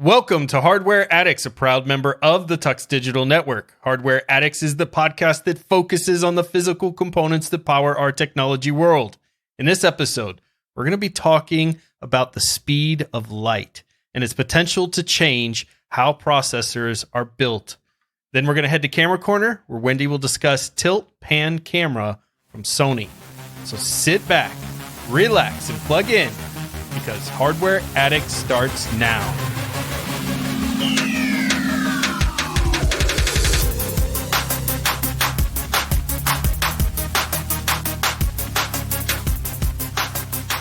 Welcome to Hardware Addicts, a proud member of the TuxDigital Network. Hardware Addicts is the podcast that focuses on the physical components that power our technology world. In this episode, we're going to be talking about the speed of light and its potential to change how processors are built. Then we're going to head to Camera Corner, where Wendy will discuss Tilt Pan Camera from Sony. So sit back, relax, and plug in, because Hardware Addicts starts now.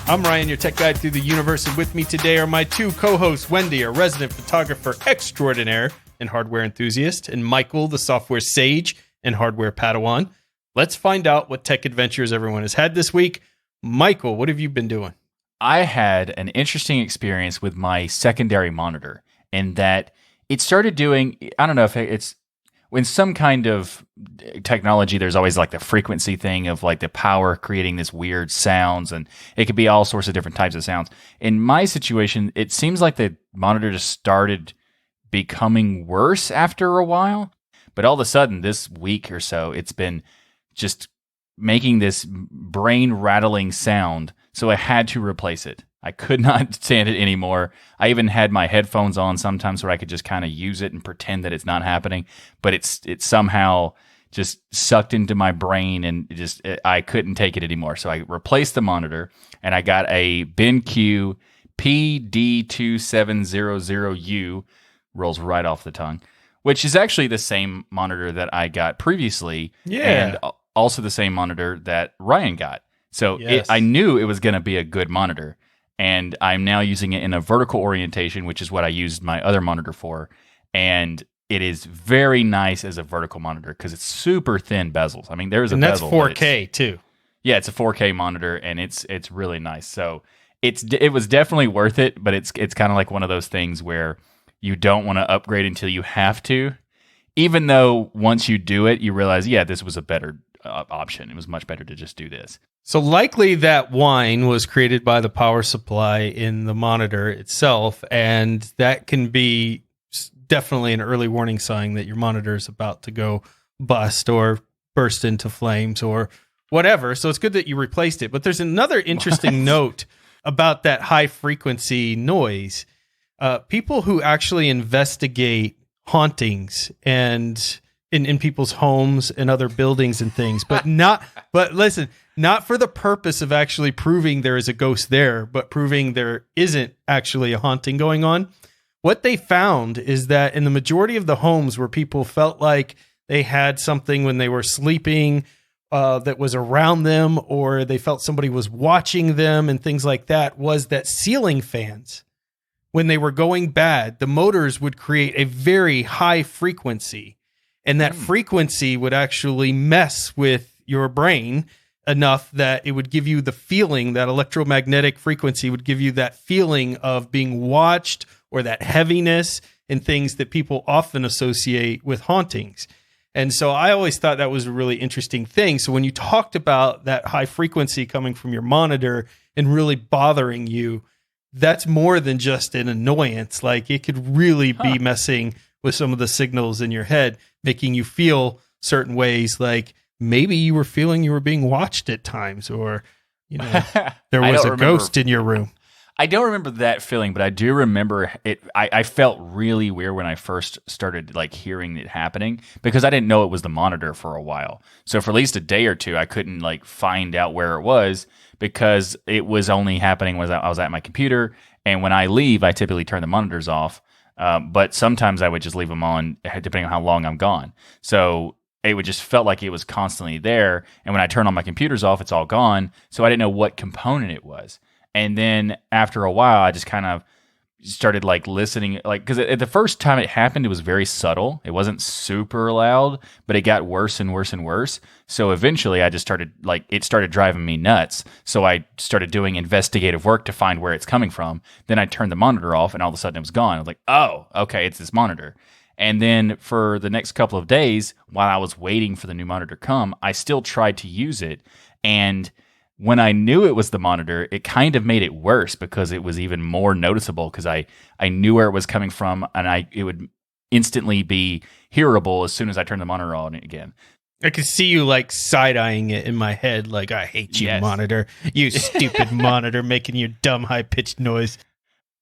I'm Ryan, your tech guide through the universe, and with me today are my two co-hosts, Wendy, a resident photographer extraordinaire and hardware enthusiast, and Michael, the software sage and hardware Padawan. Let's find out what tech adventures everyone has had this week. Michael, what have you been doing? I had an interesting experience with my secondary monitor in that it started doing, I don't know if it's, in some kind of technology, there's always like the frequency thing of like the power creating this weird sounds, and it could be all sorts of different types of sounds. In my situation, it seems like the monitor just started becoming worse after a while, but all of a sudden this week or so, it's been just making this brain rattling sound. So I had to replace it. I could not stand it anymore. I even had my headphones on sometimes where I could just kind of use it and pretend that it's not happening, but it's somehow just sucked into my brain, and I couldn't take it anymore. So I replaced the monitor, and I got a BenQ PD2700U, rolls right off the tongue, which is actually the same monitor that I got previously, and also the same monitor that Ryan got. So Yes. I knew it was going to be a good monitor, and I'm now using it in a vertical orientation, which is what I used my other monitor for. And it is very nice as a vertical monitor because it's super thin bezels. I mean, there's a bezel. And that's 4K too. Yeah, it's a 4K monitor, and it's really nice. So it was definitely worth it, but it's kind of like one of those things where you don't want to upgrade until you have to, even though once you do it, you realize, yeah, this was a better option. It was much better to just do this. So likely that whine was created by the power supply in the monitor itself, and that can be definitely an early warning sign that your monitor is about to go bust or burst into flames or whatever. So it's good that you replaced it. But there's another interesting note about that high frequency noise. People who actually investigate hauntings and in people's homes and other buildings and things, but listen, not for the purpose of actually proving there is a ghost there, but proving there isn't actually a haunting going on. What they found is that in the majority of the homes where people felt like they had something when they were sleeping that was around them, or they felt somebody was watching them and things like that, was that ceiling fans, when they were going bad, the motors would create a very high frequency. And that frequency would actually mess with your brain enough that it would give you the feeling, that electromagnetic frequency would give you that feeling of being watched, or that heaviness, and things that people often associate with hauntings. And so I always thought that was a really interesting thing. So when you talked about that high frequency coming from your monitor and really bothering you, that's more than just an annoyance. Like, it could really be messing with some of the signals in your head, making you feel certain ways, like maybe you were feeling you were being watched at times, or, you know, there was a ghost in your room. I don't remember that feeling, but I do remember it. I felt really weird when I first started like hearing it happening, because I didn't know it was the monitor for a while. So for at least a day or two, I couldn't like find out where it was, because it was only happening when I was at my computer. And when I leave, I typically turn the monitors off. But sometimes I would just leave them on, depending on how long I'm gone. So it would just felt like it was constantly there. And when I turn on my computers off, it's all gone. So I didn't know what component it was. And then after a while, I just kind of started like listening, like, because the first time it happened, it was very subtle. It wasn't super loud, but it got worse and worse and worse. So eventually I just started, like, it started driving me nuts. So I started doing investigative work to find where it's coming from. Then I turned the monitor off, and all of a sudden it was gone. I was like, oh, okay, it's this monitor. And then for the next couple of days, while I was waiting for the new monitor to come, I still tried to use it. And when I knew it was the monitor, it kind of made it worse because it was even more noticeable because I knew where it was coming from, and it would instantly be hearable as soon as I turned the monitor on again. I could see you like side-eyeing it in my head, like, I hate you, monitor. You stupid monitor making your dumb high-pitched noise.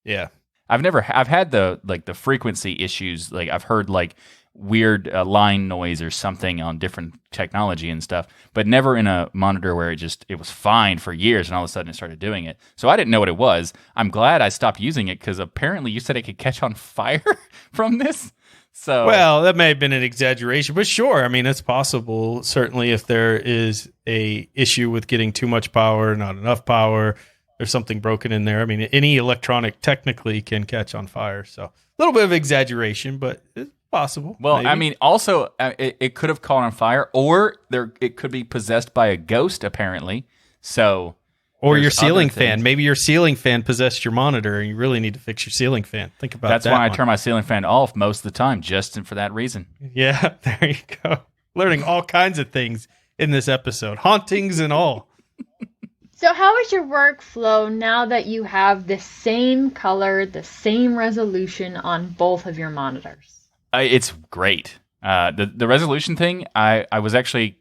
Yeah. I've had the frequency issues. Like I've heard like weird line noise or something on different technology and stuff, but never in a monitor where it was fine for years and all of a sudden it started doing it. So I didn't know what it was. I'm glad I stopped using it because apparently you said it could catch on fire from this. So well, that may have been an exaggeration, but sure. I mean, it's possible. Certainly if there is a issue with getting too much power, not enough power, there's something broken in there. I mean, any electronic technically can catch on fire. So a little bit of exaggeration, but it's possible. Well, maybe. I mean, also it could have caught on fire, or it could be possessed by a ghost, apparently. So, or your ceiling fan. Maybe your ceiling fan possessed your monitor, and you really need to fix your ceiling fan. Think about that. That's why I turn my ceiling fan off most of the time, just for that reason. Yeah, there you go. Learning all kinds of things in this episode, hauntings and all. So how is your workflow now that you have the same color, the same resolution on both of your monitors? It's great. The resolution thing, I was actually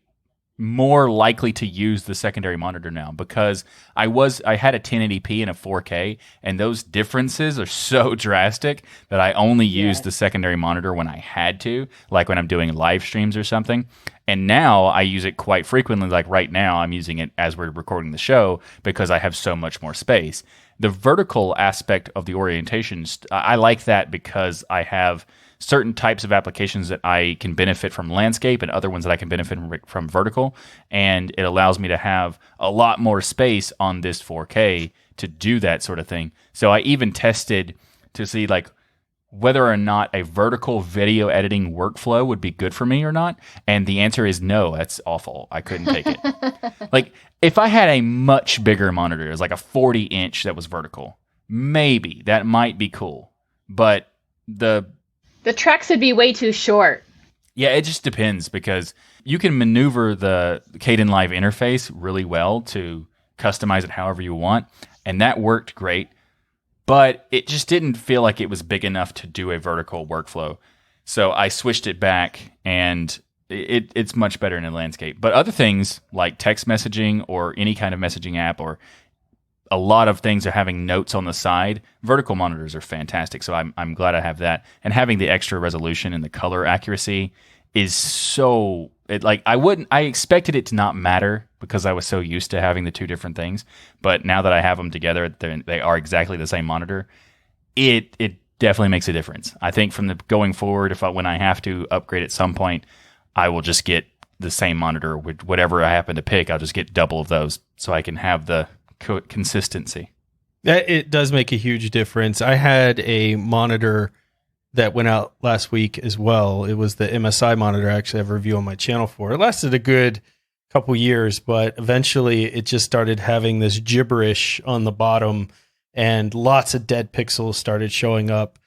more likely to use the secondary monitor now because I had a 1080p and a 4K, and those differences are so drastic that I only used the secondary monitor when I had to, like when I'm doing live streams or something. And now I use it quite frequently. Like right now, I'm using it as we're recording the show because I have so much more space. The vertical aspect of the orientations, I like that because I have certain types of applications that I can benefit from landscape and other ones that I can benefit from vertical. And it allows me to have a lot more space on this 4K to do that sort of thing. So I even tested to see like whether or not a vertical video editing workflow would be good for me or not. And the answer is no, that's awful. I couldn't take it. Like if I had a much bigger monitor, it was like a 40-inch that was vertical, maybe that might be cool. But the tracks would be way too short. Yeah, it just depends because you can maneuver the Kdenlive interface really well to customize it however you want. And that worked great. But it just didn't feel like it was big enough to do a vertical workflow. So I switched it back, and it's much better in a landscape. But other things like text messaging or any kind of messaging app, or a lot of things are having notes on the side, vertical monitors are fantastic. So I'm glad I have that. And having the extra resolution and the color accuracy is so... I expected it to not matter because I was so used to having the two different things. But now that I have them together, they are exactly the same monitor. It definitely makes a difference. I think from going forward, when I have to upgrade at some point, I will just get the same monitor with whatever I happen to pick. I'll just get double of those so I can have the consistency. It does make a huge difference. I had a monitor that went out last week as well. It was the MSI monitor I actually have a review on my channel for. It lasted a good couple years, but eventually it just started having this gibberish on the bottom and lots of dead pixels started showing up.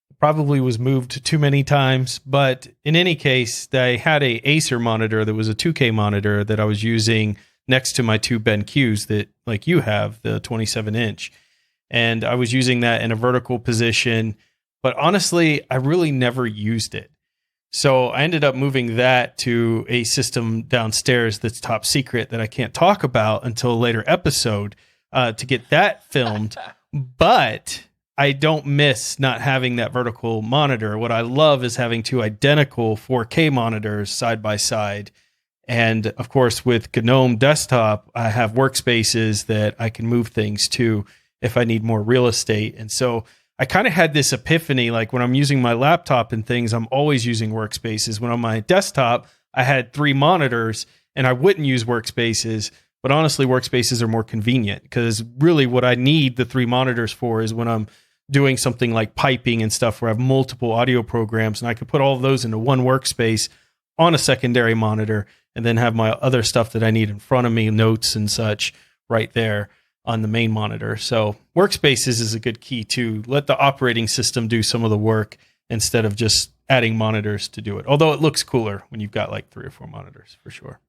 It probably was moved too many times, but in any case, I had a Acer monitor that was a 2K monitor that I was using next to my two BenQs that like you have, the 27-inch. And I was using that in a vertical position. But honestly, I really never used it. So I ended up moving that to a system downstairs that's top secret that I can't talk about until a later episode to get that filmed. But I don't miss not having that vertical monitor. What I love is having two identical 4K monitors side by side. And of course, with GNOME Desktop, I have workspaces that I can move things to if I need more real estate. And so I kind of had this epiphany, like when I'm using my laptop and things, I'm always using workspaces. When on my desktop, I had 3 monitors and I wouldn't use workspaces, but honestly, workspaces are more convenient because really what I need the 3 monitors for is when I'm doing something like piping and stuff where I have multiple audio programs and I could put all of those into one workspace on a secondary monitor and then have my other stuff that I need in front of me, notes and such right there on the main monitor. So workspaces is a good key to let the operating system do some of the work instead of just adding monitors to do it. Although it looks cooler when you've got like 3 or 4 monitors for sure.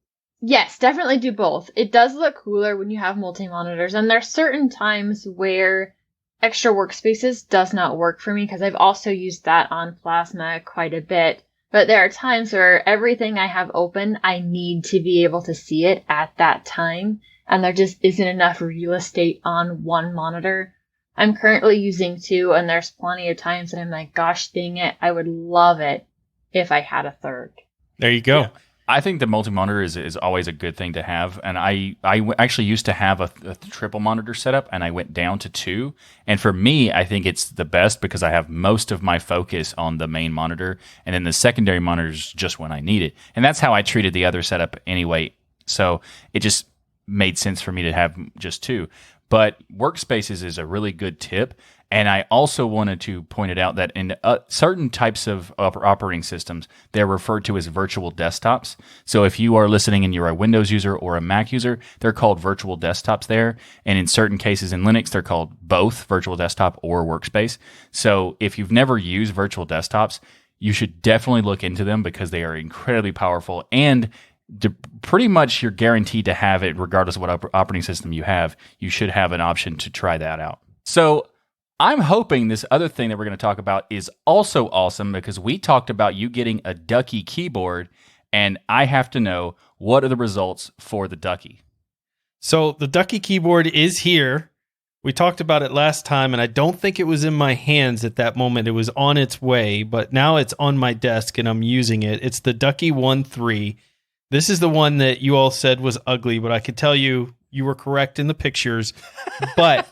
Yes, definitely do both. It does look cooler when you have multi-monitors, and there's certain times where extra workspaces does not work for me because I've also used that on Plasma quite a bit. But there are times where everything I have open, I need to be able to see it at that time, and there just isn't enough real estate on one monitor. I'm currently using two, and there's plenty of times that I'm like, gosh dang it, I would love it if I had a third. There you go. Yeah. I think the multi-monitor is always a good thing to have, and I actually used to have a triple monitor setup, and I went down to two. And for me, I think it's the best because I have most of my focus on the main monitor, and then the secondary monitor is just when I need it. And that's how I treated the other setup anyway. So it just made sense for me to have just two. But workspaces is a really good tip. And I also wanted to point it out that in certain types of operating systems, they're referred to as virtual desktops. So if you are listening and you're a Windows user or a Mac user, they're called virtual desktops there. And in certain cases in Linux, they're called both virtual desktop or workspace. So if you've never used virtual desktops, you should definitely look into them because they are incredibly powerful and pretty much you're guaranteed to have it regardless of what operating system you have. You should have an option to try that out. So I'm hoping this other thing that we're going to talk about is also awesome because we talked about you getting a Ducky keyboard, and I have to know, what are the results for the Ducky? So the Ducky keyboard is here. We talked about it last time, and I don't think it was in my hands at that moment. It was on its way, but now it's on my desk, and I'm using it. It's the Ducky 1.3. This is the one that you all said was ugly, but I could tell you were correct in the pictures. But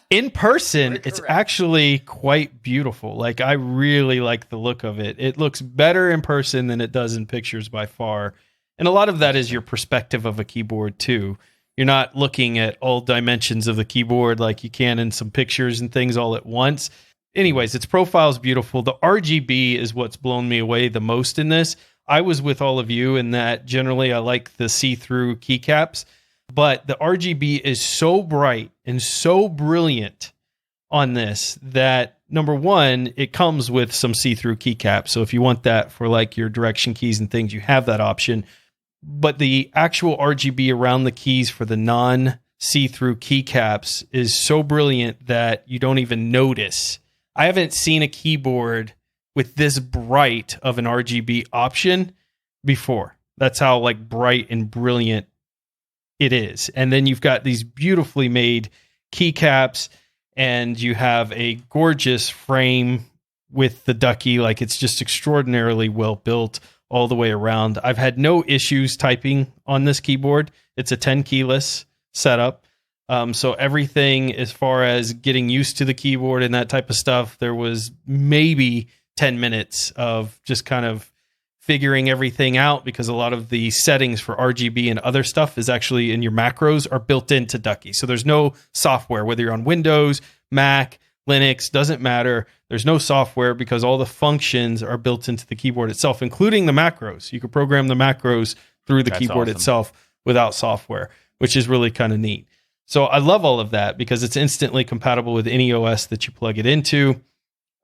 in person, it's actually quite beautiful. Like, I really like the look of it. It looks better in person than it does in pictures by far. And a lot of that is your perspective of a keyboard, too. You're not looking at all dimensions of the keyboard like you can in some pictures and things all at once. Anyways, its profile is beautiful. The RGB is what's blown me away the most in this. I was with all of you in that generally I like the see-through keycaps. But the RGB is so bright and so brilliant on this that, number one, it comes with some see-through keycaps. So if you want that for like your direction keys and things, you have that option. But the actual RGB around the keys for the non-see-through keycaps is so brilliant that you don't even notice. I haven't seen a keyboard with this bright of an RGB option before. That's how like bright and brilliant it is. And then you've got these beautifully made keycaps, and you have a gorgeous frame with the Ducky. Like, it's just extraordinarily well built all the way around. I've had no issues typing on this keyboard. It's a 10 keyless setup. So everything as far as getting used to the keyboard and that type of stuff, there was maybe 10 minutes of just kind of figuring everything out because a lot of the settings for RGB and other stuff is actually in your macros are built into Ducky. So there's no software, whether you're on Windows, Mac, Linux, doesn't matter. There's no software because all the functions are built into the keyboard itself, including the macros. You can program the macros through the keyboard itself without software, which is really kind of neat. So I love all of that because it's instantly compatible with any OS that you plug it into.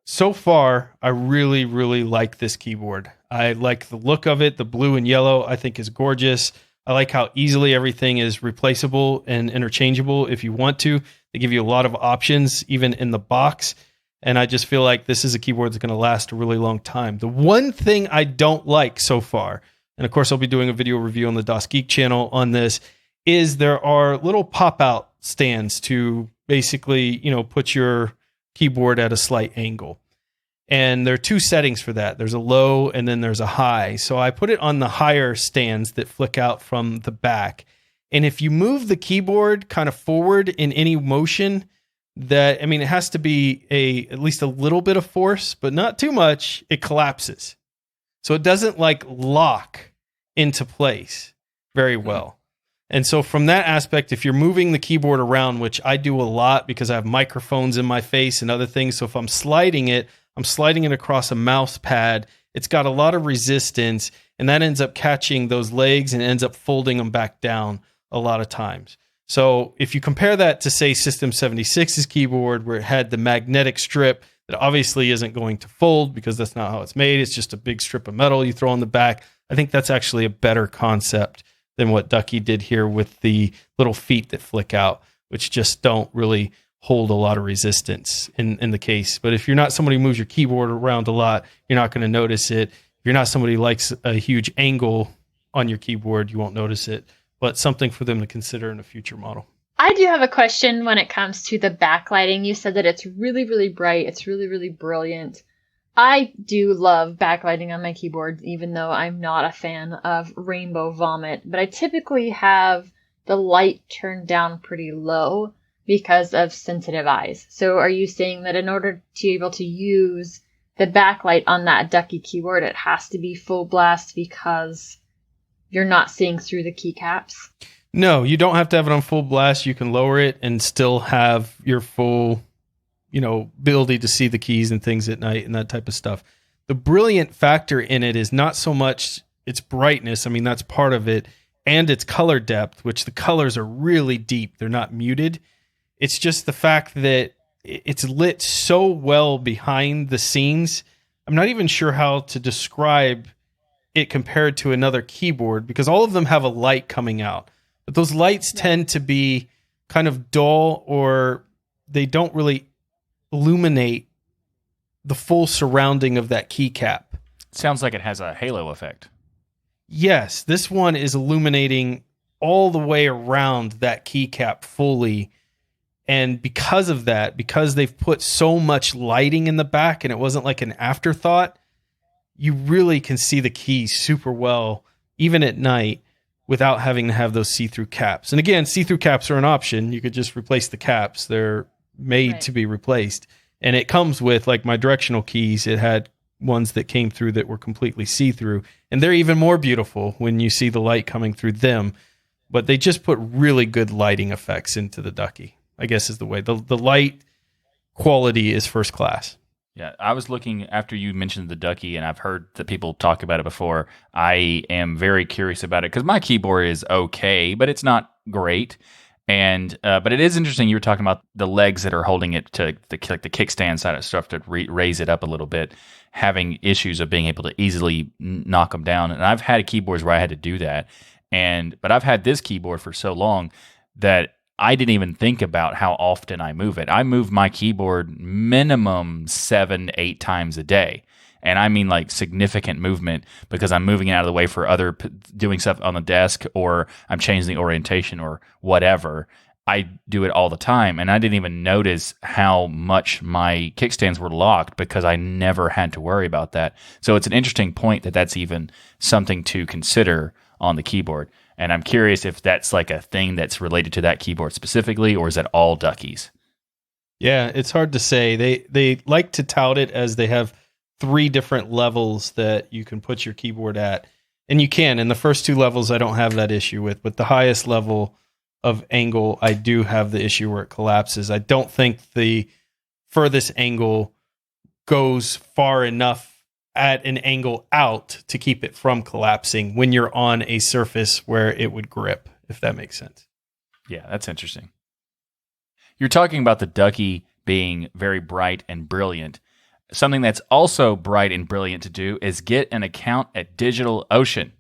So far, I really, really like this keyboard. I like the look of it. The blue and yellow, I think, is gorgeous. I like how easily everything is replaceable and interchangeable if you want to. They give you a lot of options, even in the box. And I just feel like this is a keyboard that's going to last a really long time. The one thing I don't like so far, and of course I'll be doing a video review on the DOS Geek channel on this, is there are little pop-out stands to basically, put your keyboard at a slight angle. And there are two settings for that. There's a low and then there's a high. So I put it on the higher stands that flick out from the back. And if you move the keyboard kind of forward in any motion, it has to be at least a little bit of force, but not too much, it collapses. So it doesn't like lock into place very well. And so from that aspect, if you're moving the keyboard around, which I do a lot because I have microphones in my face and other things. So if I'm sliding it across a mouse pad. It's got a lot of resistance, and that ends up catching those legs and ends up folding them back down a lot of times. So if you compare that to, say, System 76's keyboard, where it had the magnetic strip that obviously isn't going to fold because that's not how it's made. It's just a big strip of metal you throw on the back. I think that's actually a better concept than what Ducky did here with the little feet that flick out, which just don't really hold a lot of resistance in the case. But if you're not somebody who moves your keyboard around a lot, you're not going to notice it. If you're not somebody who likes a huge angle on your keyboard, you won't notice it. But something for them to consider in a future model. I do have a question when it comes to the backlighting. You said that it's really, really bright. It's really, really brilliant. I do love backlighting on my keyboard, even though I'm not a fan of rainbow vomit. But I typically have the light turned down pretty low because of sensitive eyes. So are you saying that in order to be able to use the backlight on that Ducky keyboard, it has to be full blast because you're not seeing through the keycaps? No, you don't have to have it on full blast. You can lower it and still have your full, ability to see the keys and things at night and that type of stuff. The brilliant factor in it is not so much its brightness. I mean, that's part of it, and its color depth, which the colors are really deep. They're not muted. It's just the fact that it's lit so well behind the scenes. I'm not even sure how to describe it compared to another keyboard, because all of them have a light coming out. But those lights tend to be kind of dull, or they don't really illuminate the full surrounding of that keycap. Sounds like it has a halo effect. Yes, this one is illuminating all the way around that keycap fully. And because of that, because they've put so much lighting in the back and it wasn't like an afterthought, you really can see the keys super well, even at night, without having to have those see-through caps. And again, see-through caps are an option. You could just replace the caps. They're made to be replaced. And it comes with, like my directional keys, it had ones that came through that were completely see-through. And they're even more beautiful when you see the light coming through them. But they just put really good lighting effects into the Ducky, I guess is the way. The light quality is first class. Yeah, I was looking after you mentioned the Ducky, and I've heard that people talk about it before. I am very curious about it because my keyboard is okay, but it's not great. And but it is interesting. You were talking about the legs that are holding it to the kickstand side of stuff to raise it up a little bit, having issues of being able to easily knock them down. And I've had keyboards where I had to do that, but I've had this keyboard for so long that I didn't even think about how often I move it. I move my keyboard minimum 7-8 times a day. And I mean like significant movement because I'm moving it out of the way for doing stuff on the desk, or I'm changing the orientation or whatever. I do it all the time. And I didn't even notice how much my kickstands were locked because I never had to worry about that. So it's an interesting point that that's even something to consider on the keyboard. And I'm curious if that's like a thing that's related to that keyboard specifically, or is that all Duckies? Yeah, it's hard to say. They like to tout it as they have 3 different levels that you can put your keyboard at. And you can. In the first 2 levels, I don't have that issue with. But the highest level of angle, I do have the issue where it collapses. I don't think the furthest angle goes far enough at an angle out to keep it from collapsing when you're on a surface where it would grip, if that makes sense. Yeah, that's interesting. You're talking about the Ducky being very bright and brilliant. Something that's also bright and brilliant to do is get an account at DigitalOcean.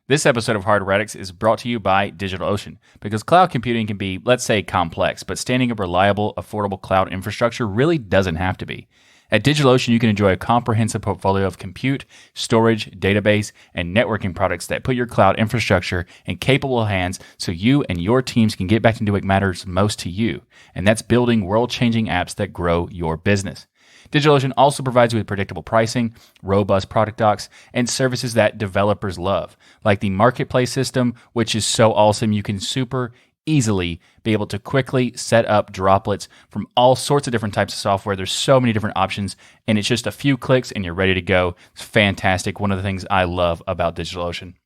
This episode of Hardware Addicts is brought to you by DigitalOcean because cloud computing can be, let's say, complex, but standing up reliable, affordable cloud infrastructure really doesn't have to be. At DigitalOcean, you can enjoy a comprehensive portfolio of compute, storage, database, and networking products that put your cloud infrastructure in capable hands so you and your teams can get back into what matters most to you, and that's building world-changing apps that grow your business. DigitalOcean also provides you with predictable pricing, robust product docs, and services that developers love, like the marketplace system, which is so awesome you can super easily be able to quickly set up droplets from all sorts of different types of software. There's so many different options, and it's just a few clicks and you're ready to go. It's fantastic. One of the things I love about DigitalOcean.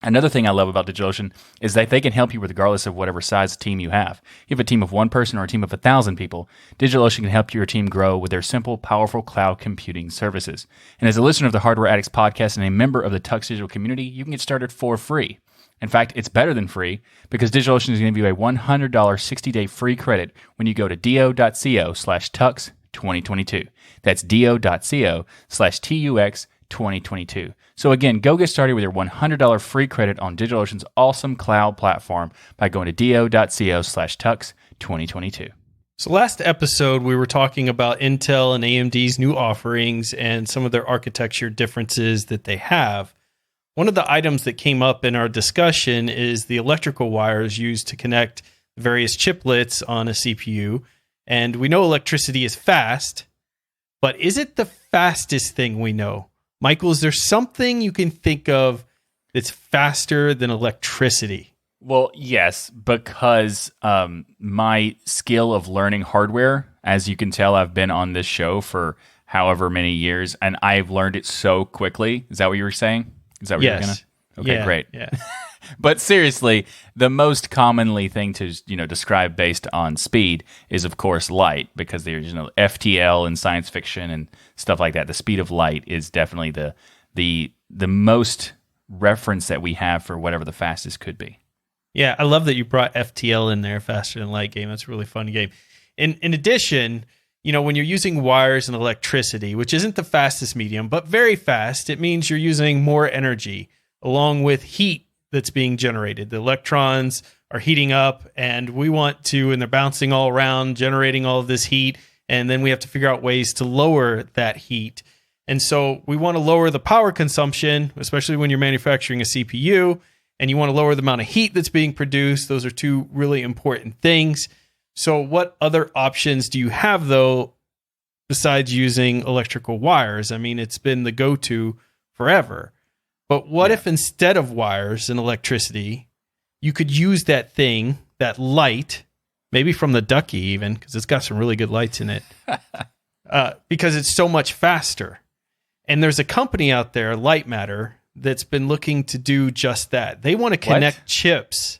Another thing I love about DigitalOcean is that they can help you regardless of whatever size team you have. You have a team of 1 person or a team of 1,000 people, DigitalOcean can help your team grow with their simple, powerful cloud computing services. And as a listener of the Hardware Addicts podcast and a member of the TuxDigital community, you can get started for free. In fact, it's better than free because DigitalOcean is going to give you a $100 60-day free credit when you go to do.co/tux2022. That's do.co/tux2022 2022. So again, go get started with your $100 free credit on DigitalOcean's awesome cloud platform by going to do.co/tux2022. So last episode, we were talking about Intel and AMD's new offerings and some of their architecture differences that they have. One of the items that came up in our discussion is the electrical wires used to connect various chiplets on a CPU. And we know electricity is fast, but is it the fastest thing we know? Michael, is there something you can think of that's faster than electricity? Well, yes, because my skill of learning hardware, as you can tell, I've been on this show for however many years, and I've learned it so quickly. Is that what you were saying? Is that what you were going to? Okay, yeah, great. Yeah. But seriously, the most commonly thing to describe based on speed is, of course, light, because there's FTL in science fiction and stuff like that. The speed of light is definitely the most reference that we have for whatever the fastest could be. Yeah, I love that you brought FTL in there, faster than light game. That's a really fun game. In addition, when you're using wires and electricity, which isn't the fastest medium, but very fast, it means you're using more energy along with heat that's being generated. The electrons are heating up, and they're bouncing all around, generating all of this heat, and then we have to figure out ways to lower that heat. And so we want to lower the power consumption, especially when you're manufacturing a CPU, and you want to lower the amount of heat that's being produced. Those are two really important things. So what other options do you have, though, besides using electrical wires? I mean, it's been the go-to forever. But what if instead of wires and electricity, you could use that light, maybe from the Ducky even, because it's got some really good lights in it, because it's so much faster. And there's a company out there, Light Matter, that's been looking to do just that. They want to connect chips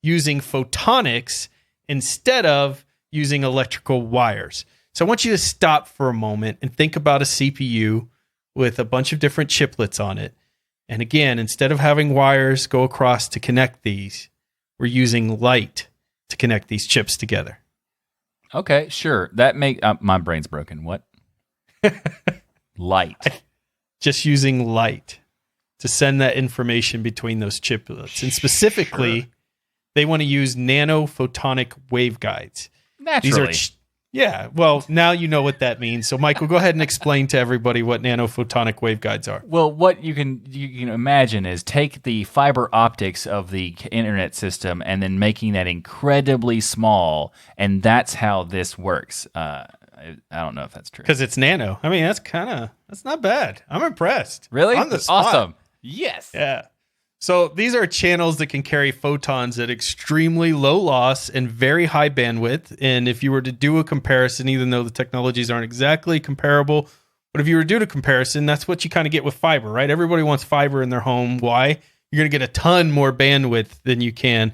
using photonics instead of using electrical wires. So I want you to stop for a moment and think about a CPU with a bunch of different chiplets on it. And again, instead of having wires go across to connect these, we're using light to connect these chips together. Okay, sure. That my brain's broken. What? Light. Just using light to send that information between those chiplets. And specifically, they want to use nanophotonic waveguides. Naturally. Well, now you know what that means. So, Michael, go ahead and explain to everybody what nanophotonic waveguides are. Well, what you can imagine is take the fiber optics of the internet system and then making that incredibly small, and that's how this works. I don't know if that's true. Because it's nano. I mean, that's not bad. I'm impressed. Really? On the spot. Awesome. Yes. Yeah. So these are channels that can carry photons at extremely low loss and very high bandwidth. And if you were to do a comparison, even though the technologies aren't exactly comparable, but if you were to do a comparison, that's what you kind of get with fiber, right? Everybody wants fiber in their home. Why? You're going to get a ton more bandwidth than you can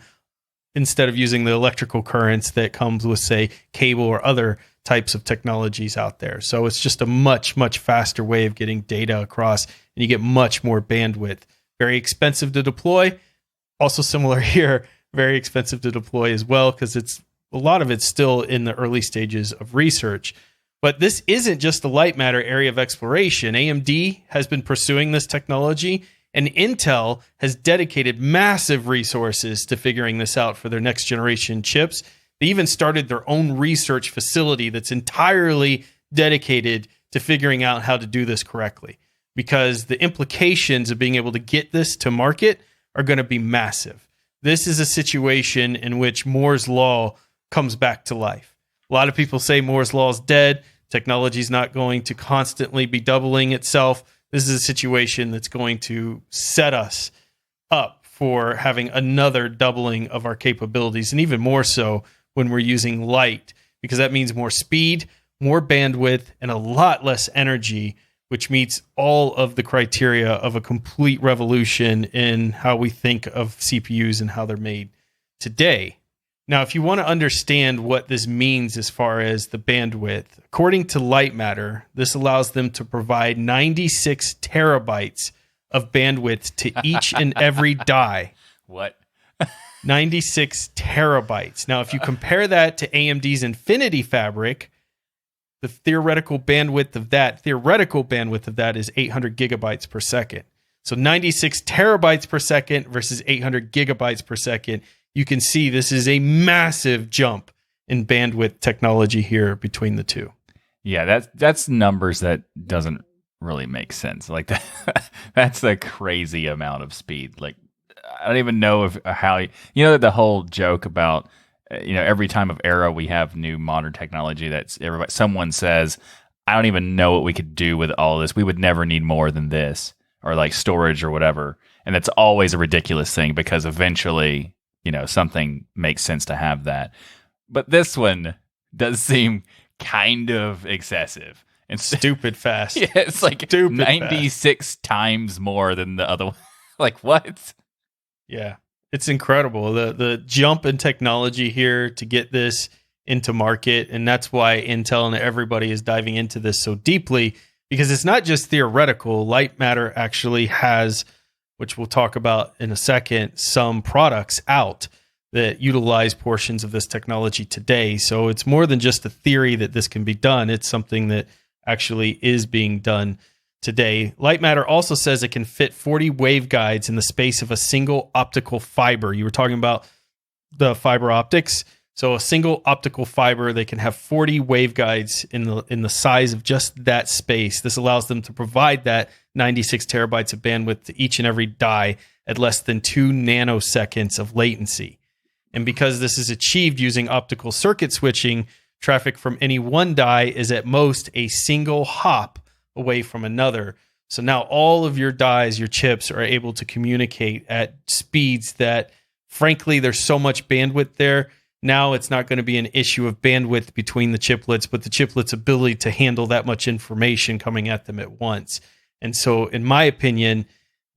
instead of using the electrical currents that comes with, say, cable or other types of technologies out there. So it's just a much, much faster way of getting data across, and you get much more bandwidth. Very expensive to deploy. Also similar here, very expensive to deploy as well, because a lot of it's still in the early stages of research. But this isn't just the light matter area of exploration. AMD has been pursuing this technology, and Intel has dedicated massive resources to figuring this out for their next generation chips. They even started their own research facility that's entirely dedicated to figuring out how to do this correctly, because the implications of being able to get this to market are going to be massive. This is a situation in which Moore's Law comes back to life. A lot of people say Moore's Law is dead. Technology is not going to constantly be doubling itself. This is a situation that's going to set us up for having another doubling of our capabilities, and even more so when we're using light, because that means more speed, more bandwidth, and a lot less energy, which meets all of the criteria of a complete revolution in how we think of CPUs and how they're made today. Now, if you want to understand what this means as far as the bandwidth, according to Light Matter, this allows them to provide 96 terabytes of bandwidth to each and every die. What? 96 terabytes. Now, if you compare that to AMD's Infinity Fabric, The theoretical bandwidth of that is 800 gigabytes per second. So 96 terabytes per second versus 800 gigabytes per second. You can see this is a massive jump in bandwidth technology here between the two. Yeah, that's numbers that doesn't really make sense. Like that, that's a crazy amount of speed. Like I don't even know how the whole joke about every time of era we have new modern technology that's someone says, I don't even know what we could do with all this. We would never need more than this, or like storage or whatever. And that's always a ridiculous thing because eventually, something makes sense to have that. But this one does seem kind of excessive and stupid fast. Yeah, it's like stupid 96 fast. Times more than the other one. Like what? Yeah, it's incredible. The jump in technology here to get this into market, and that's why Intel and everybody is diving into this so deeply, because it's not just theoretical. Light Matter actually has, which we'll talk about in a second, some products out that utilize portions of this technology today. So it's more than just a theory that this can be done. It's something that actually is being done today. Light Matter also says it can fit 40 waveguides in the space of a single optical fiber. You were talking about the fiber optics. So a single optical fiber, they can have 40 waveguides in the size of just that space. This allows them to provide that 96 terabytes of bandwidth to each and every die at less than 2 nanoseconds of latency. And because this is achieved using optical circuit switching, traffic from any one die is at most a single hop away from another. So now all of your dies, your chips, are able to communicate at speeds that, frankly, there's so much bandwidth there. Now it's not going to be an issue of bandwidth between the chiplets, but the chiplets' ability to handle that much information coming at them at once. And so, in my opinion,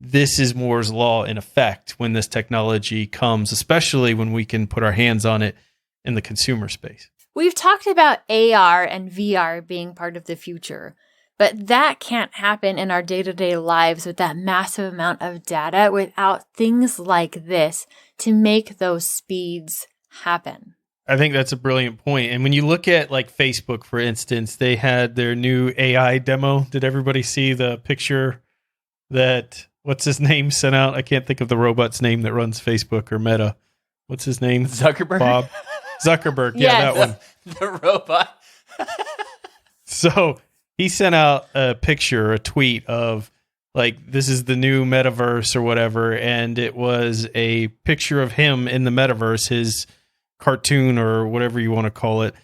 this is Moore's Law in effect when this technology comes, especially when we can put our hands on it in the consumer space. We've talked about AR and VR being part of the future, but that can't happen in our day-to-day lives with that massive amount of data without things like this to make those speeds happen. I think that's a brilliant point. And when you look at like Facebook, for instance, they had their new AI demo. Did everybody see the picture that, what's his name, sent out? I can't think of the robot's name that runs Facebook or Meta. What's his name? Zuckerberg? Bob Zuckerberg. Yeah, that one. The robot. So he sent out a picture, a tweet of like, this is the new metaverse or whatever. And it was a picture of him in the metaverse, his cartoon or whatever you want to call it.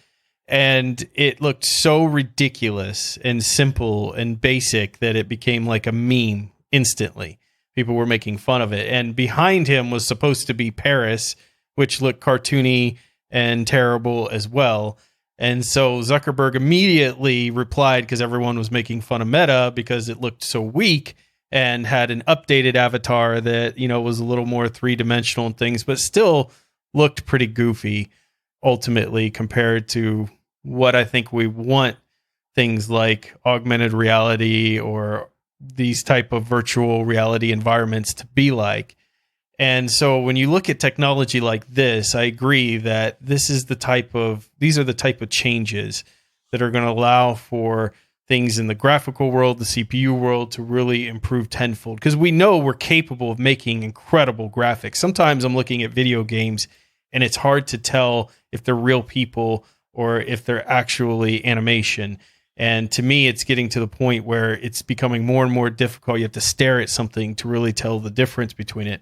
And it looked so ridiculous and simple and basic that it became like a meme instantly. People were making fun of it. And behind him was supposed to be Paris, which looked cartoony and terrible as well. And so Zuckerberg immediately replied, because everyone was making fun of Meta because it looked so weak, and had an updated avatar that, was a little more three-dimensional and things, but still looked pretty goofy ultimately compared to what I think we want things like augmented reality or these type of virtual reality environments to be like. And so when you look at technology like this, I agree that these are the type of changes that are going to allow for things in the graphical world, the CPU world, to really improve tenfold. Because we know we're capable of making incredible graphics. Sometimes I'm looking at video games and it's hard to tell if they're real people or if they're actually animation. And to me, it's getting to the point where it's becoming more and more difficult. You have to stare at something to really tell the difference between it.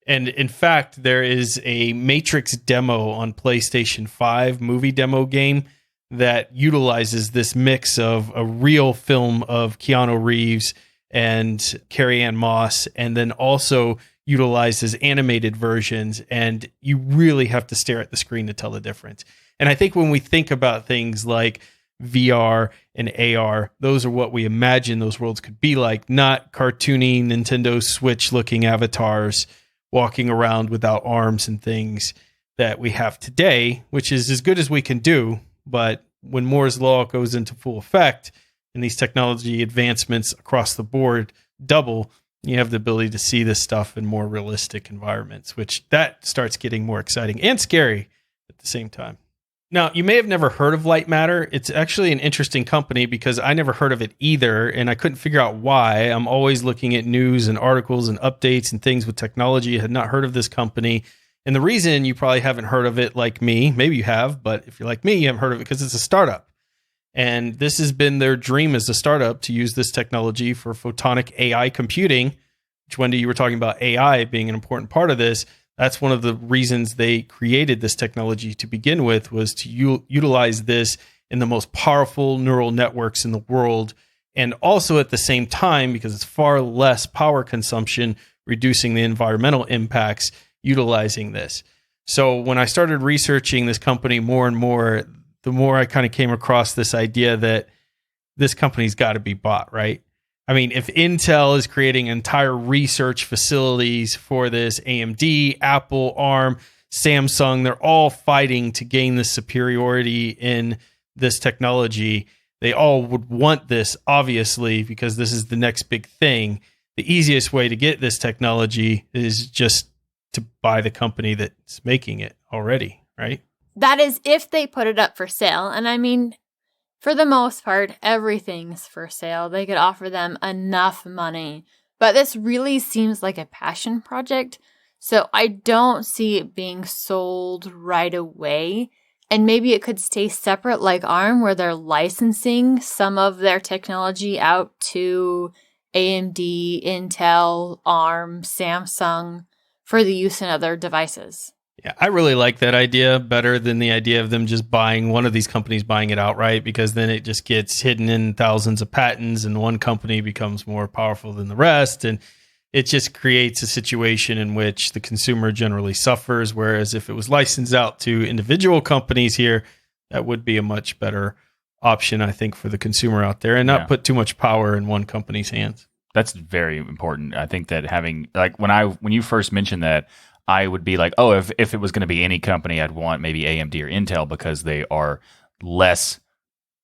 And in fact, there is a Matrix demo on PlayStation 5 movie demo game that utilizes this mix of a real film of Keanu Reeves and Carrie-Anne Moss, and then also utilizes animated versions. And you really have to stare at the screen to tell the difference. And I think when we think about things like VR and AR, those are what we imagine those worlds could be like, not cartoony Nintendo Switch looking avatars walking around without arms and things that we have today, which is as good as we can do. But when Moore's Law goes into full effect and these technology advancements across the board double, you have the ability to see this stuff in more realistic environments, which that starts getting more exciting and scary at the same time. Now, you may have never heard of Light Matter. It's actually an interesting company because I never heard of it either, and I couldn't figure out why. I'm always looking at news and articles and updates and things with technology. I had not heard of this company. And the reason you probably haven't heard of it like me, maybe you have, but if you're like me, you haven't heard of it because it's a startup. And this has been their dream as a startup to use this technology for photonic AI computing, which, Wendy, you were talking about AI being an important part of this. That's one of the reasons they created this technology to begin with, was to utilize this in the most powerful neural networks in the world. And also at the same time, because it's far less power consumption, reducing the environmental impacts, utilizing this. So when I started researching this company more and more, the more I kind of came across this idea that this company's got to be bought, right? I mean, if Intel is creating entire research facilities for this, AMD, Apple, ARM, Samsung, they're all fighting to gain this superiority in this technology. They all would want this, obviously, because this is the next big thing. The easiest way to get this technology is just to buy the company that's making it already, right? That is if they put it up for sale. And I mean, for the most part, everything's for sale. They could offer them enough money. But this really seems like a passion project. So I don't see it being sold right away. And maybe it could stay separate like ARM, where they're licensing some of their technology out to AMD, Intel, ARM, Samsung for the use in other devices. Yeah, I really like that idea better than the idea of them just buying one of these companies, buying it outright, because then it just gets hidden in thousands of patents and one company becomes more powerful than the rest. And it just creates a situation in which the consumer generally suffers. Whereas if it was licensed out to individual companies here, that would be a much better option, I think, for the consumer out there, and not put too much power in one company's hands. That's very important. I think that having, like, when you first mentioned that, I would be like, oh, if it was going to be any company, I'd want maybe AMD or Intel, because they are less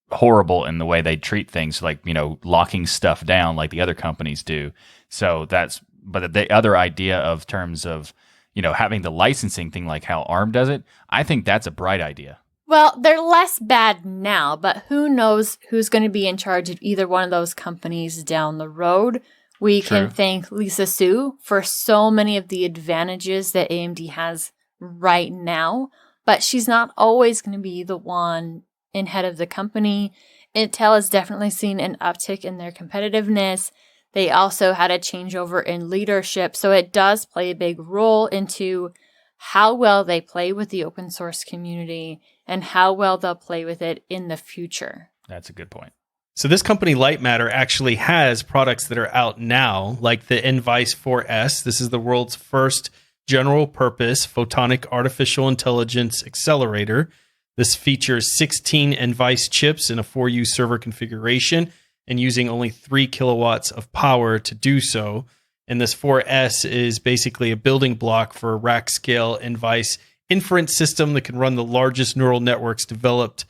horrible in the way they treat things, like, locking stuff down like the other companies do. So but the other idea of terms of, having the licensing thing like how ARM does it, I think that's a bright idea. Well, they're less bad now, but who knows who's going to be in charge of either one of those companies down the road. We can thank Lisa Su for so many of the advantages that AMD has right now, but she's not always going to be the one in head of the company. Intel has definitely seen an uptick in their competitiveness. They also had a changeover in leadership, so it does play a big role into how well they play with the open source community and how well they'll play with it in the future. That's a good point. So this company, Light Matter, actually has products that are out now, like the Envice 4S. This is the world's first general-purpose photonic artificial intelligence accelerator. This features 16 Envice chips in a 4U server configuration and using only 3 kilowatts of power to do so. And this 4S is basically a building block for a rack-scale Envice inference system that can run the largest neural networks developed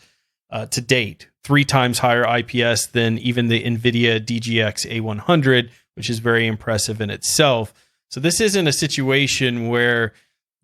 to date, 3 times higher IPS than even the NVIDIA DGX A100, which is very impressive in itself. So this isn't a situation where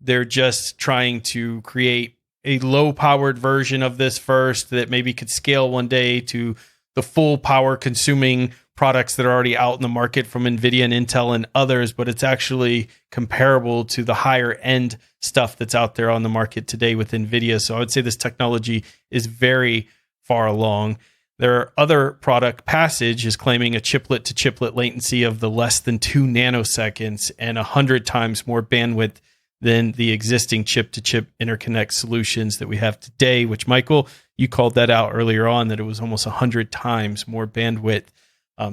they're just trying to create a low-powered version of this first that maybe could scale one day to the full power-consuming products that are already out in the market from NVIDIA and Intel and others, but it's actually comparable to the higher-end stuff that's out there on the market today with NVIDIA. So I would say this technology is very far along. Their other product, Passage, is claiming a chiplet-to-chiplet latency of the less than 2 nanoseconds and 100 times more bandwidth than the existing chip-to-chip interconnect solutions that we have today, which, Michael, you called that out earlier on, that it was almost 100 times more bandwidth.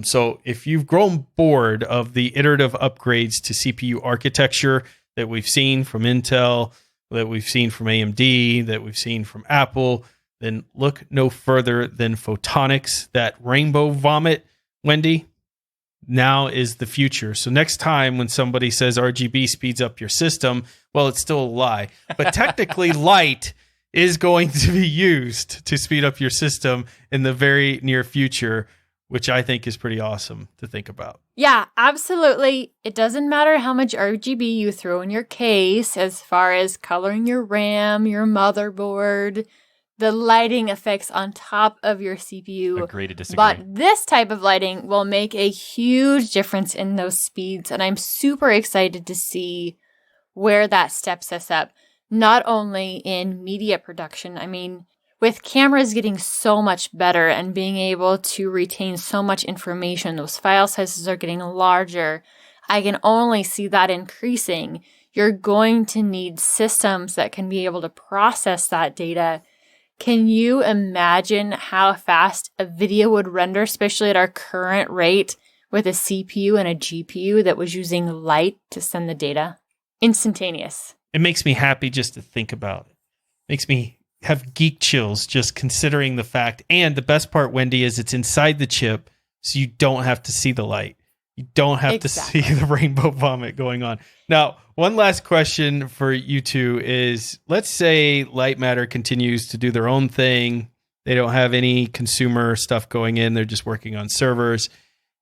So if you've grown bored of the iterative upgrades to CPU architecture that we've seen from Intel, that we've seen from AMD, that we've seen from Apple, then look no further than Photonics, that rainbow vomit, Wendy. Now is the future. So next time when somebody says RGB speeds up your system, well, it's still a lie. But technically, light is going to be used to speed up your system in the very near future, which I think is pretty awesome to think about. Yeah, absolutely. It doesn't matter how much RGB you throw in your case as far as coloring your RAM, your motherboard. the lighting effects on top of your CPU. Agree to disagree. But this type of lighting will make a huge difference in those speeds. And I'm super excited to see where that steps us up, not only in media production. I mean, with cameras getting so much better and being able to retain so much information, those file sizes are getting larger. I can only see that increasing. You're going to need systems that can be able to process that data. Can you imagine how fast a video would render, especially at our current rate, with a CPU and a GPU that was using light to send the data? Instantaneous. It makes me happy just to think about it. Makes me have geek chills just considering the fact. And the best part, Wendy, is it's inside the chip, so you don't have to see the light. You don't have to see the rainbow vomit going on. Now, one last question for you two is, let's say Light Matter continues to do their own thing. They don't have any consumer stuff going in. They're just working on servers.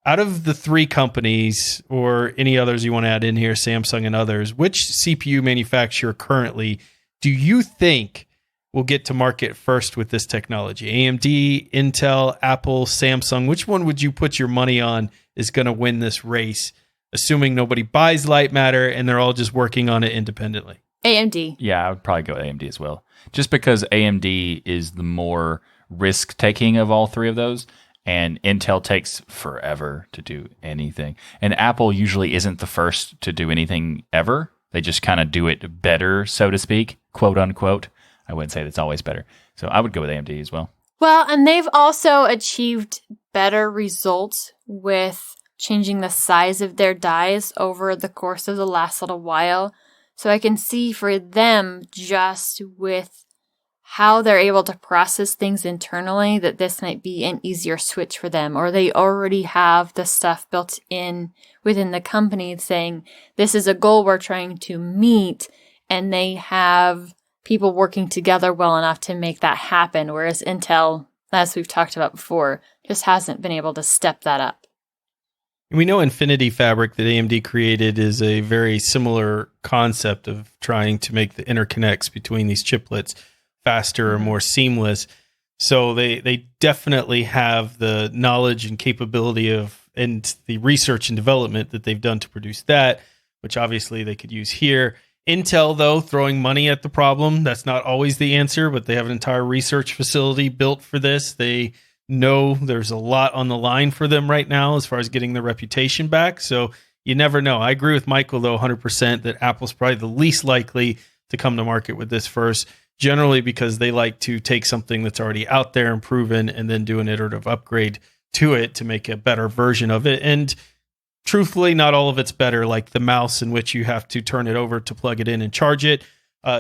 Out of the three companies, or any others you want to add in here, Samsung and others, which CPU manufacturer currently do you think will get to market first with this technology? AMD, Intel, Apple, Samsung. Which one would you put your money on is going to win this race, assuming nobody buys Light Matter and they're all just working on it independently? AMD. Yeah, I would probably go with AMD as well. Just because AMD is the more risk-taking of all three of those, and Intel takes forever to do anything. And Apple usually isn't the first to do anything ever. They just kind of do it better, so to speak, quote unquote. I wouldn't say that's always better. So I would go with AMD as well. Well, and they've also achieved better results with changing the size of their dies over the course of the last little while. So I can see for them, just with how they're able to process things internally, that this might be an easier switch for them. Or they already have the stuff built in within the company saying, this is a goal we're trying to meet. And they have people working together well enough to make that happen. Whereas Intel, as we've talked about before, just hasn't been able to step that up. We know Infinity Fabric that AMD created is a very similar concept of trying to make the interconnects between these chiplets faster and more seamless. So they definitely have the knowledge and capability of, and the research and development that they've done to produce that, which obviously they could use here. Intel, though, throwing money at the problem, that's not always the answer, but they have an entire research facility built for this. They know there's a lot on the line for them right now as far as getting their reputation back. So you never know. I agree with Michael, though, 100% that Apple's probably the least likely to come to market with this first, generally because they like to take something that's already out there and proven and then do an iterative upgrade to it to make a better version of it. And truthfully, not all of it's better, like the mouse in which you have to turn it over to plug it in and charge it.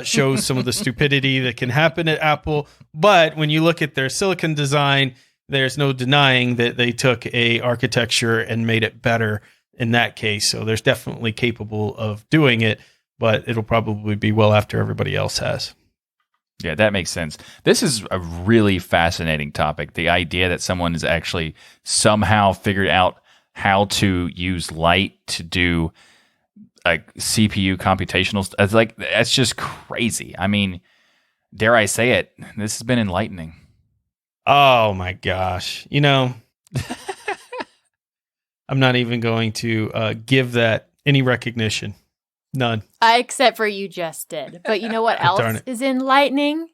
Shows some of the stupidity that can happen at Apple. But when you look at their silicon design, there's no denying that they took a architecture and made it better in that case. So there's definitely capable of doing it, but it'll probably be well after everybody else has. Yeah, that makes sense. This is a really fascinating topic. The idea that someone has actually somehow figured out how to use light to do like CPU computational stuff. Like, that's just crazy. I mean, dare I say it, this has been enlightening. Oh my gosh. You know, I'm not even going to give that any recognition. None. Except for you just did. But you know what else is enlightening?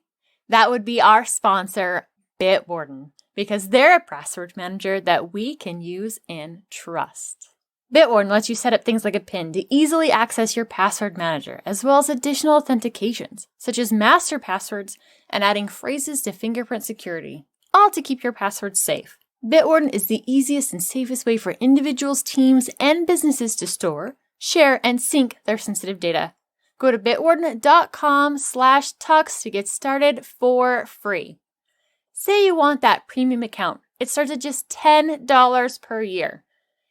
That would be our sponsor, Bitwarden, because they're a password manager that we can use and trust. Bitwarden lets you set up things like a PIN to easily access your password manager, as well as additional authentications, such as master passwords and adding phrases to fingerprint security, all to keep your passwords safe. Bitwarden is the easiest and safest way for individuals, teams, and businesses to store, share, and sync their sensitive data. Go to bitwarden.com/tux to get started for free. Say you want that premium account. It starts at just $10 per year.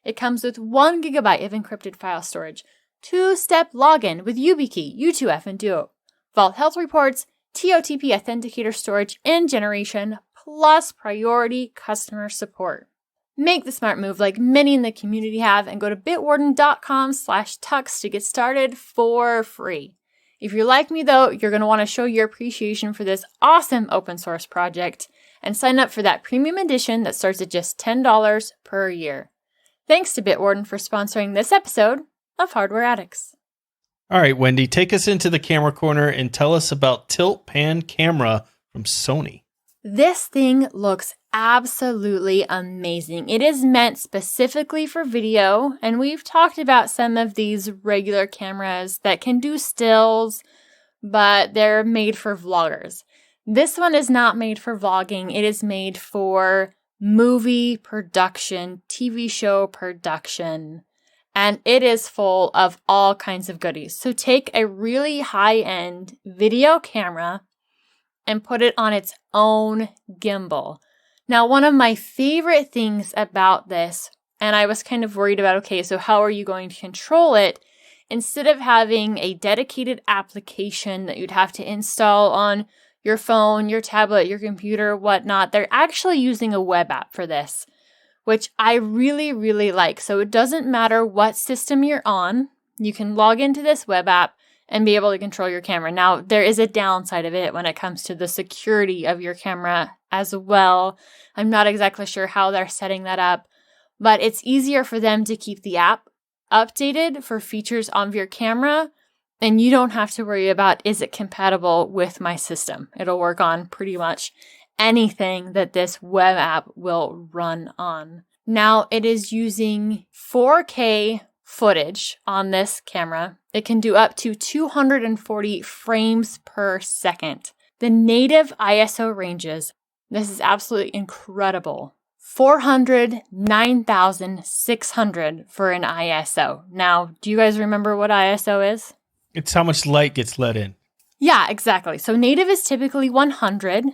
It comes with 1 gigabyte of encrypted file storage, 2-step login with YubiKey, U2F, and Duo, Vault Health Reports, TOTP Authenticator storage and generation, plus priority customer support. Make the smart move like many in the community have and go to bitwarden.com/tux to get started for free. If you're like me, though, you're going to want to show your appreciation for this awesome open source project and sign up for that premium edition that starts at just $10 per year. Thanks to Bitwarden for sponsoring this episode of Hardware Addicts. All right, Wendy, take us into the camera corner and tell us about Tilt Pan Camera from Sony. This thing looks absolutely amazing. It is meant specifically for video, and we've talked about some of these regular cameras that can do stills, but they're made for vloggers. This one is not made for vlogging. It is made for movie production, TV show production, and it is full of all kinds of goodies. So take a really high-end video camera and put it on its own gimbal. Now, one of my favorite things about this, and I was kind of worried about, okay, so how are you going to control it? Instead of having a dedicated application that you'd have to install on your phone, your tablet, your computer, whatnot, they're actually using a web app for this, which I really, really like. So it doesn't matter what system you're on, you can log into this web app and be able to control your camera. Now, there is a downside of it when it comes to the security of your camera as well. I'm not exactly sure how they're setting that up, but it's easier for them to keep the app updated for features on your camera, and you don't have to worry about, is it compatible with my system? It'll work on pretty much anything that this web app will run on. Now, it is using 4K footage on this camera. It can do up to 240 frames per second. The native ISO ranges, this is absolutely incredible, 409,600 for an ISO. Now, do you guys remember what ISO is? It's how much light gets let in. Yeah, exactly. So native is typically 100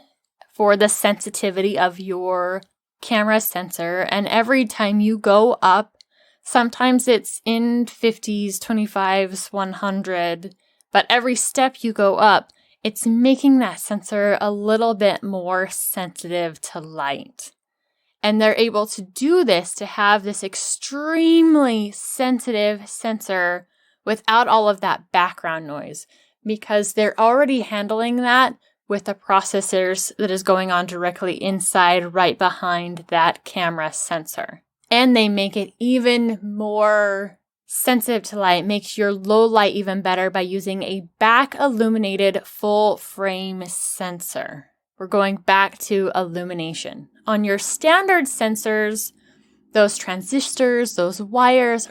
for the sensitivity of your camera sensor. And every time you go up, sometimes it's in 50s, 25s, 100, but every step you go up, it's making that sensor a little bit more sensitive to light. And they're able to do this to have this extremely sensitive sensor without all of that background noise, because they're already handling that with the processors that is going on directly inside, right behind that camera sensor. And they make it even more sensitive to light, makes your low light even better by using a back illuminated full frame sensor. We're going back to illumination. On your standard sensors, those transistors, those wires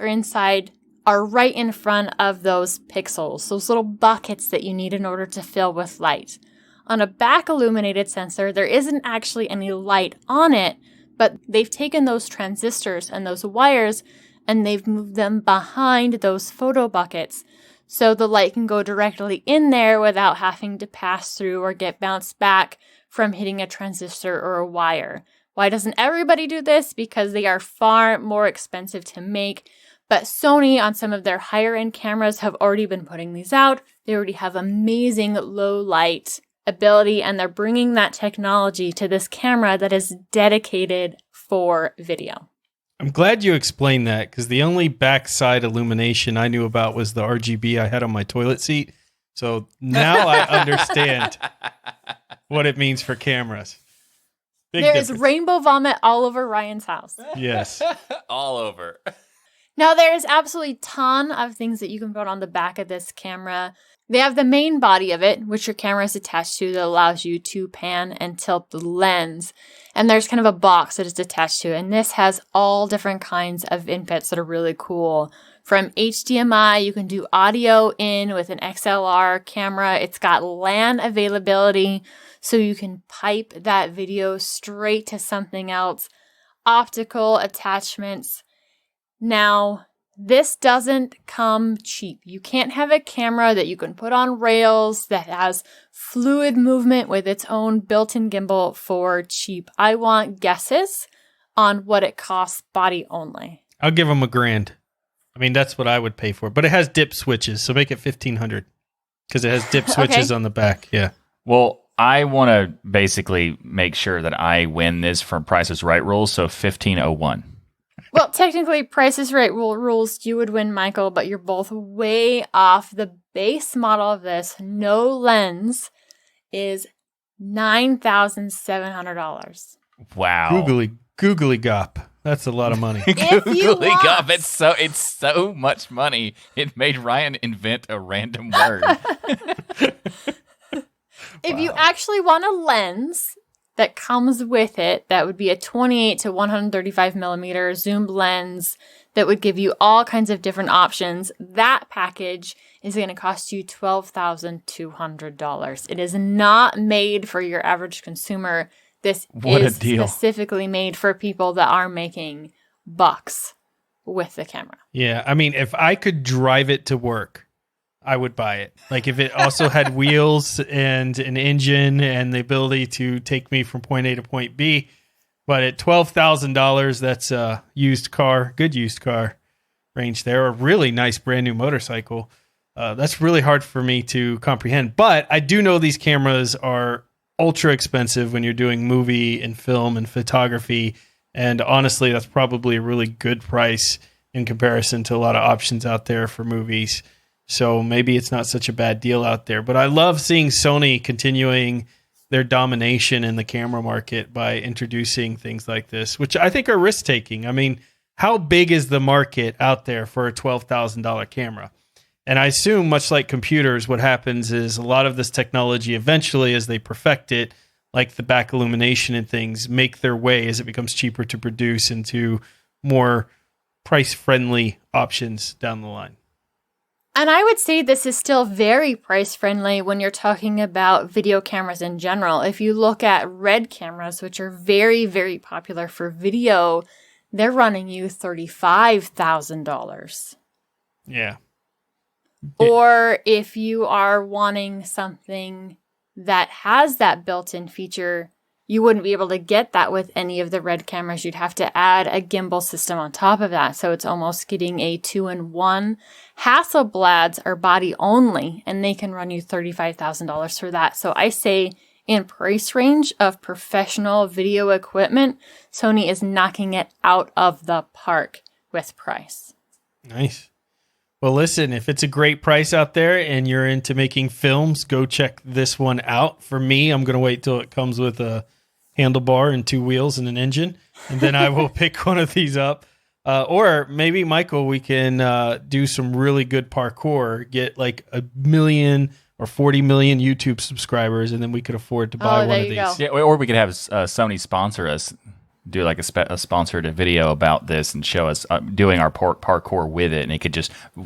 are right in front of those pixels, those little buckets that you need in order to fill with light. On a back illuminated sensor, there isn't actually any light on it, but they've taken those transistors and those wires and they've moved them behind those photo buckets so the light can go directly in there without having to pass through or get bounced back from hitting a transistor or a wire. Why doesn't everybody do this? Because they are far more expensive to make. But Sony, on some of their higher end cameras, have already been putting these out. They already have amazing low light ability, and they're bringing that technology to this camera that is dedicated for video. I'm glad you explained that, because the only backside illumination I knew about was the RGB I had on my toilet seat. So now I understand what it means for cameras. There is rainbow vomit all over Ryan's house. Yes. All over. Now, there is absolutely a ton of things that you can put on the back of this camera. They have the main body of it, which your camera is attached to, that allows you to pan and tilt the lens. And there's kind of a box that is attached to it. And this has all different kinds of inputs that are really cool. From HDMI, you can do audio in with an XLR camera. It's got LAN availability, so you can pipe that video straight to something else. Optical attachments. Now, this doesn't come cheap. You can't have a camera that you can put on rails that has fluid movement with its own built-in gimbal for cheap. I want guesses on what it costs body only. I'll give them $1,000. I mean, that's what I would pay for it. But it has dip switches, so make it $1,500 because it has dip switches on the back. Yeah. Well, I want to basically make sure that I win this from Price is Right rules, so 1501. Well, technically, Price is Right rules, you would win, Michael, but you're both way off. The base model of this, no lens, is $9,700. Wow. Googly gop. That's a lot of money. Googly gop. It's so much money. It made Ryan invent a random word. If you actually want a lens that comes with it, that would be a 28 to 135 millimeter zoomed lens that would give you all kinds of different options. That package is going to cost you $12,200. It is not made for your average consumer. This is specifically made for people that are making bucks with the camera. Yeah, I mean, if I could drive it to work, I would buy it. Like if it also had wheels and an engine and the ability to take me from point A to point B. But at $12,000, that's a good used car range there. A really nice brand new motorcycle. That's really hard for me to comprehend. But I do know these cameras are ultra expensive when you're doing movie and film and photography. And honestly, that's probably a really good price in comparison to a lot of options out there for movies. So maybe it's not such a bad deal out there. But I love seeing Sony continuing their domination in the camera market by introducing things like this, which I think are risk-taking. I mean, how big is the market out there for a $12,000 camera? And I assume, much like computers, what happens is a lot of this technology eventually, as they perfect it, like the back illumination and things, make their way as it becomes cheaper to produce into more price-friendly options down the line. And I would say this is still very price friendly when you're talking about video cameras in general. If you look at RED cameras, which are very, very popular for video, they're running you $35,000. Yeah. Or if you are wanting something that has that built-in feature, you wouldn't be able to get that with any of the RED cameras. You'd have to add a gimbal system on top of that. So it's almost getting a 2-in-1. Hasselblads are body only, and they can run you $35,000 for that. So I say in price range of professional video equipment, Sony is knocking it out of the park with price. Nice. Well, listen, if it's a great price out there and you're into making films, go check this one out. For me, I'm going to wait till it comes with a handlebar and 2 wheels and an engine, and then I will pick one of these up. Or maybe, Michael, we can do some really good parkour, get like 1 million or 40 million YouTube subscribers, and then we could afford to buy one of these. Yeah, or we could have Sony sponsor us, do like a sponsored video about this and show us doing our parkour with it, and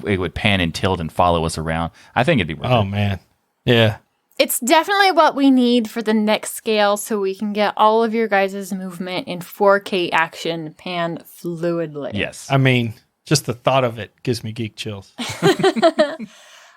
it would pan and tilt and follow us around. I think it'd be worth it. Oh, man. Yeah. It's definitely what we need for the next scale so we can get all of your guys' movement in 4K action panned fluidly. Yes. I mean, just the thought of it gives me geek chills.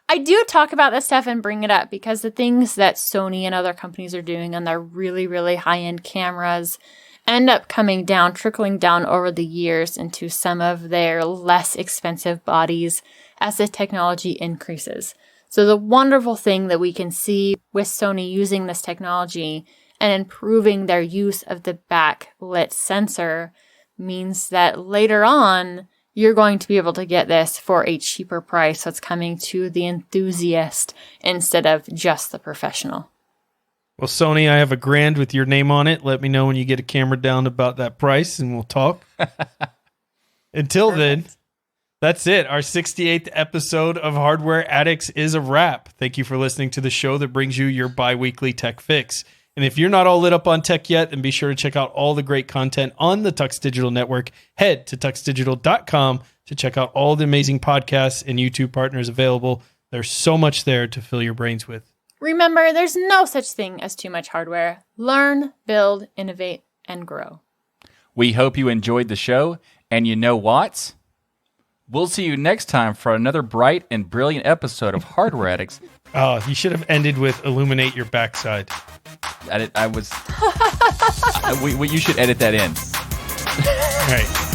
I do talk about this stuff and bring it up because the things that Sony and other companies are doing on their really, really high-end cameras end up trickling down over the years into some of their less expensive bodies as the technology increases. So the wonderful thing that we can see with Sony using this technology and improving their use of the backlit sensor means that later on, you're going to be able to get this for a cheaper price that's coming to the enthusiast instead of just the professional. Well, Sony, I have a grand with your name on it. Let me know when you get a camera down about that price, and we'll talk. Until then, that's it. Our 68th episode of Hardware Addicts is a wrap. Thank you for listening to the show that brings you your bi-weekly tech fix. And if you're not all lit up on tech yet, then be sure to check out all the great content on the TuxDigital Network. Head to TuxDigital.com to check out all the amazing podcasts and YouTube partners available. There's so much there to fill your brains with. Remember, there's no such thing as too much hardware. Learn, build, innovate, and grow. We hope you enjoyed the show, and you know what? We'll see you next time for another bright and brilliant episode of Hardware Addicts. Oh, you should have ended with illuminate your backside. You should edit that in. All right.